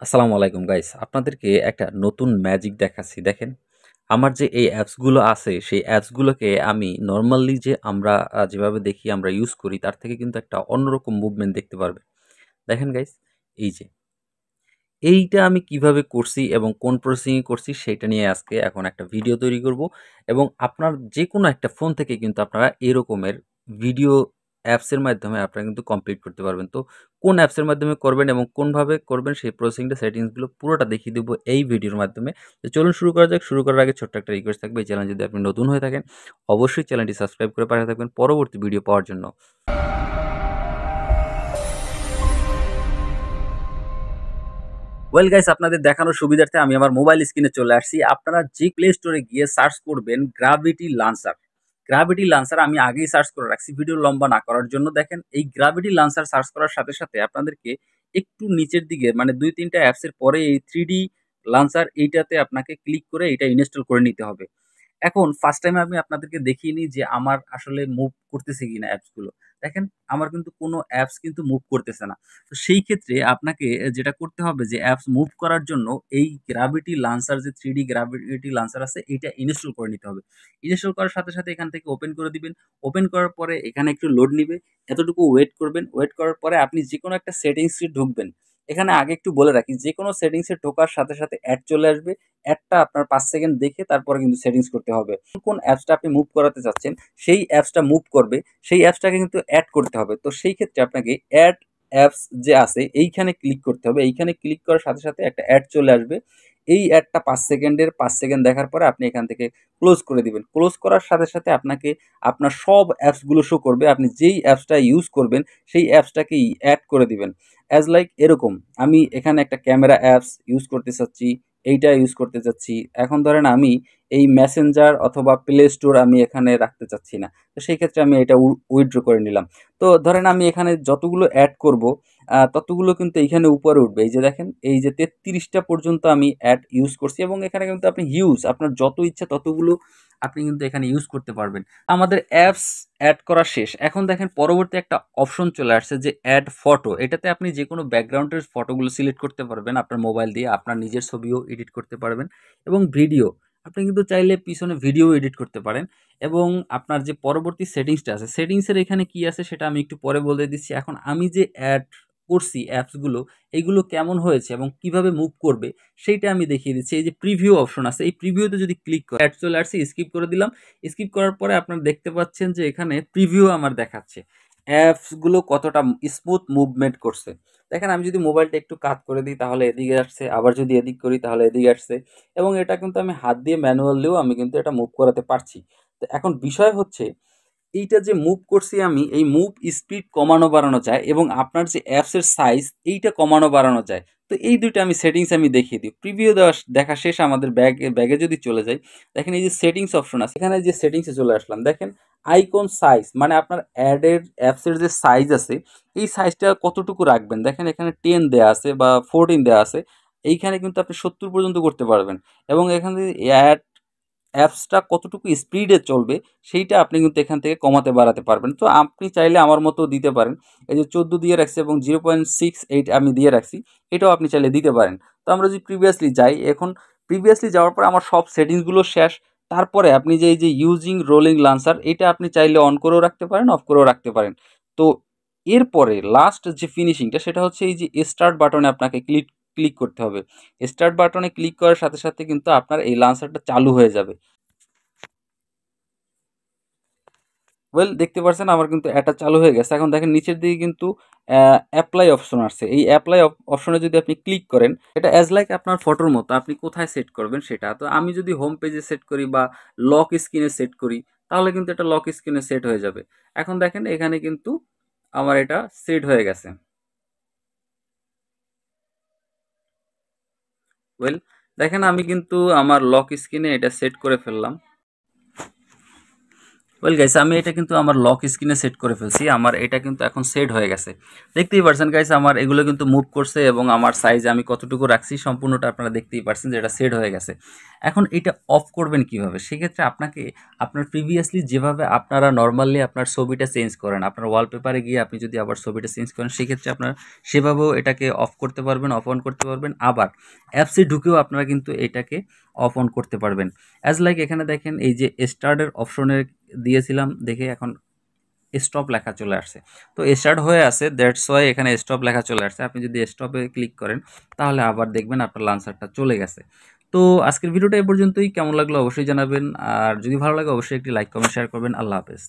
আসসালামু আলাইকুম গাইস। আপনাদেরকে একটা নতুন ম্যাজিক দেখাচ্ছি। দেখেন, আমার যে এই অ্যাপসগুলো আছে, সেই অ্যাপসগুলোকে আমি নরমালি যে আমরা যেভাবে দেখি, আমরা ইউজ করি, তার থেকে কিন্তু একটা অন্যরকম মুভমেন্ট দেখতে পারবেন। দেখেন গাইস, এই যে এইটা আমি কিভাবে করছি এবং কোন প্রসেসিং এ করছি সেইটা নিয়ে আজকে এখন একটা ভিডিও তৈরি করব এবং আপনার যেকোনো একটা ফোন থেকে কিন্তু আপনারা এরকমের ভিডিও অ্যাপসের মাধ্যমে আপনারা কিন্তু কমপ্লিট করতে পারবেন। তো কোন অ্যাপসের মাধ্যমে করবেন এবং কোনভাবে করবেন সেই প্রসেসিংটা সেটিংসগুলো পুরোটা দেখিয়ে দেবো এই ভিডিওর মাধ্যমে। তো চলুন শুরু করা যাক। শুরু করার আগে ছোট্ট একটা রিকোয়েস্ট থাকবে, এই চ্যানেল যদি আপনি নতুন হয়ে থাকেন অবশ্যই চ্যানেলটি সাবস্ক্রাইব করে পাশে থাকবেন পরবর্তী ভিডিও পাওয়ার জন্য। ওয়েল গাইস, আপনাদের দেখানোর সুবিধার্থে আমি আমার মোবাইল স্ক্রিনে চলে আসছি। আপনারা যে প্লে স্টোরে গিয়ে সার্চ করবেন গ্রাভিটি লান্সার। গ্রাভিটি লান্সার আমি আগেই সার্চ করে রাখছি ভিডিও লম্বা না করার জন্য। দেখেন, এই গ্রাভিটি লান্সার সার্চ করার সাথে সাথে আপনাদেরকে একটু নিচের দিকে মানে ২-৩টা অ্যাপসের পরে এই 3D লান্সার এইটাতে আপনাকে ক্লিক করে এটা ইনস্টল করে নিতে হবে। এখন ফার্স্ট টাইম আমি আপনাদেরকে দেখিয়ে নিই যে আমার আসলে মুভ করতেছে কিনা অ্যাপসগুলো। দেখেন, আমার কিন্তু কোনো অ্যাপস কিন্তু মুভ করতেছে না। তো সেই ক্ষেত্রে আপনাকে যেটা করতে হবে যে অ্যাপস মুভ করার জন্য এই গ্র্যাভিটি লঞ্চার যে 3D গ্র্যাভিটি লঞ্চার আছে এইটা ইনস্টল করে নিতে হবে। ইনস্টল করার সাথে সাথে এখান থেকে ওপেন করে দিবেন। ওপেন করার পরে এখানে একটু লোড নিবে। এতটুকু ওয়েট করবেন। ওয়েট করার পরে আপনি যেকোনো একটা সেটিংসে ঢুকবেন। এখানে আগে একটু বলে রাখি, যেকোনো সেটিংসে ঢোকার সাথে সাথে অ্যাড চলে আসবে। অ্যাডটা আপনার ৫ সেকেন্ড দেখে তারপরে কিন্তু সেটিংস করতে হবে। কোন অ্যাপসটা আপনি মুভ করাতে চাচ্ছেন, সেই অ্যাপসটা মুভ করবে, সেই অ্যাপসটাকে কিন্তু অ্যাড করতে হবে। তো সেই ক্ষেত্রে আপনাকে অ্যাড অ্যাপস যে আছে এইখানে ক্লিক করতে হবে। এইখানে ক্লিক করার সাথে সাথে একটা অ্যাড চলে আসবে। এই অ্যাডটা ৫ সেকেন্ড দেখার পরে আপনি এখান থেকে ক্লোজ করে দিবেন। ক্লোজ করার সাথে সাথে আপনাকে আপনার সব অ্যাপসগুলো শো করবে। আপনি যেই অ্যাপসটা ইউজ করবেন সেই অ্যাপসটাকেই অ্যাড করে দিবেন। অ্যাজ লাইক এরকম, আমি এখানে একটা ক্যামেরা অ্যাপস ইউজ করতে চাচ্ছি, এইটা ইউজ করতে চাচ্ছি। এখন ধরেন আমি এই মেসেঞ্জার অথবা প্লে স্টোর আমি এখানে রাখতে চাচ্ছি না। তো সেই ক্ষেত্রে আমি এটা উইথড্র করে নিলাম। তো ধরেন আমি এখানে যতগুলো অ্যাড করব ততগুলো কিন্তু এইখানে উপরে উঠবে। এই যে দেখেন, এই যে ৩৩টা পর্যন্ত আমি অ্যাড ইউজ করছি এবং এখানে কিন্তু আপনি আপনার যত ইচ্ছা ততগুলো আপনি কিন্তু এখানে ইউজ করতে পারবেন। আমাদের অ্যাপস অ্যাড করা শেষ। এখন দেখেন পরবর্তী একটা অপশন চলে আসছে যে অ্যাড ফটো। এটাতে আপনি যেকোনো ব্যাকগ্রাউন্ডের ফটোগুলো সিলেক্ট করতে পারবেন আপনার মোবাইল দিয়ে। আপনার নিজের ছবিও এডিট করতে পারবেন এবং ভিডিও। আপনি কিন্তু চাইলে পিছনে ভিডিও এডিট করতে পারেন এবং আপনার যে পরবর্তী সেটিংসটা আছে, সেটিংসের এখানে কি আছে সেটা আমি একটু পরে বলে দিচ্ছি। এখন আমি যে অ্যাড করছি অ্যাপসগুলো, এইগুলো কেমন হয়েছে এবং কিভাবে মুভ করবে সেইটা আমি দেখিয়ে দিচ্ছি। এই যে প্রিভিউ অপশন আছে, এই প্রিভিউতে যদি ক্লিক করে অ্যাড চলে আসছে, স্কিপ করে দিলাম। স্কিপ করার পরে আপনারা দেখতে পাচ্ছেন যে এখানে প্রিভিউ আমার দেখাচ্ছে অ্যাপসগুলো কতটা স্মুথ মুভমেন্ট করছে। দেখেন, আমি যদি মোবাইলটা একটু কাত করে দিই তাহলে এদিকে আসছে, আবার যদি এদিক করি তাহলে এদিকে আসছে এবং এটা কিন্তু আমি হাত দিয়ে ম্যানুয়ালিও আমি কিন্তু এটা মুভ করাতে পারছি। তো এখন বিষয় হচ্ছে এইটা যে মুভ করছি আমি, এই মুভ স্পিড কমানো বাড়ানো যায় এবং আপনার যে অ্যাপসের সাইজ এইটা কমানো বাড়ানো যায়। তো এই ২ টা আমি সেটিংস আমি দেখিয়ে দিই। প্রিভিউ দেখা শেষ, আমাদের ব্যাগে যদি চলে যাই, দেখেন এই যে সেটিংস অপশন আছে, এখানে যে সেটিংসে চলে আসলাম। দেখেন আইকন সাইজ মানে আপনার অ্যাডের অ্যাপসের যে সাইজ আছে, এই সাইজটা কতটুকু রাখবেন। দেখেন এখানে 10 দেয়া আছে বা 14 দেয়া আছে। এইখানে কিন্তু আপনি ৭০ পর্যন্ত করতে পারবেন এবং এখানে অ্যাড অ্যাপসটা কতটুকু স্পিডে চলবে সেইটা আপনি কিন্তু এখান থেকে কমাতে বাড়াতে পারবেন। তো আপনি চাইলে আমার মতো দিতে পারেন। এই যে ১৪ দিয়ে রাখছি এবং 0.68 আমি দিয়ে রাখছি। এটাও আপনি চাইলে দিতে পারেন। তো আমরা যদি প্রিভিয়াসলি যাই, এখন প্রিভিয়াসলি যাওয়ার পরে আমার সব সেটিংসগুলো শেষ। তারপরে আপনি যে এই যে ইউজিং রোলিং লান্সার, এটা আপনি চাইলে অন করেও রাখতে পারেন, অফ করেও রাখতে পারেন। তো এরপরে লাস্ট যে ফিনিশিংটা সেটা হচ্ছে এই যে স্টার্ট বাটনে আপনাকে ক্লিক ক্লিক করতে হবে। স্টার্ট বাটনে ক্লিক করার সাথে সাথে কিন্তু আপনার এই লান্সারটা চালু হয়ে যাবে। ওয়েল, দেখতে পারছেন আমার কিন্তু এটা চালু হয়ে গেছে। এখন দেখেন নিচের দিকে কিন্তু অ্যাপ্লাই অপশন আসছে। এই অ্যাপ্লাই অপশনে যদি আপনি ক্লিক করেন, এটা অ্যাজ লাইক আপনার ফটোর মতো আপনি কোথায় সেট করবেন সেটা। তো আমি যদি হোম পেজে সেট করি বা লক স্ক্রিনে সেট করি তাহলে কিন্তু এটা লক স্ক্রিনে সেট হয়ে যাবে। এখন দেখেন এখানে কিন্তু আমার এটা সেট হয়ে গেছে। ওয়েল, দেখেন আমি কিন্তু আমার লক স্ক্রিনে এটা সেট করে ফেললাম। ওয়েল গাইস, আমি এটা কিন্তু আমার লক স্ক্রিনে সেট করে ফেলছি। আমার এটা কিন্তু এখন সেট হয়ে গেছে। দেখতেই পারছেন গাইস, আমার এগুলো কিন্তু মুভ করছে এবং আমার সাইজ আমি কতটুকু রাখছি সম্পূর্ণটা আপনারা দেখতেই পারছেন যে এটা সেট হয়ে গেছে। এখন এটা অফ করবেন কিভাবে? সেক্ষেত্রে আপনাকে আপনার প্রিভিয়াসলি যেভাবে আপনারা নরমালি আপনার ছবিটা চেঞ্জ করেন, আপনার ওয়ালপেপারে গিয়ে আপনি যদি আবার ছবিটা চেঞ্জ করেন, সেক্ষেত্রে আপনারা সেভাবেও এটাকে অফ করতে পারবেন, অফ অন করতে পারবেন। আবার অ্যাপসে ঢুকেও আপনারা কিন্তু এটাকে অফ অন করতে পারবেন। অ্যাজ লাইক এখানে দেখেন এই যে স্টার্টের অপশনের দিয়েছিলাম দেখে এখন স্টপ লেখা চলে আসছে। তো স্টার্ট হয়ে আছে, দ্যাটস ওয়াই এখানে স্টপ লেখা চলে আসছে। আপনি যদি স্টপে ক্লিক করেন তাহলে আবার দেখবেন আপনার লান্সারটা চলে গেছে। তো আজকের ভিডিওটা এ পর্যন্তই। কেমন লাগলো অবশ্যই জানাবেন, আর যদি ভালো লাগে অবশ্যই একটি লাইক কমেন্ট শেয়ার করবেন। আল্লাহ হাফেজ।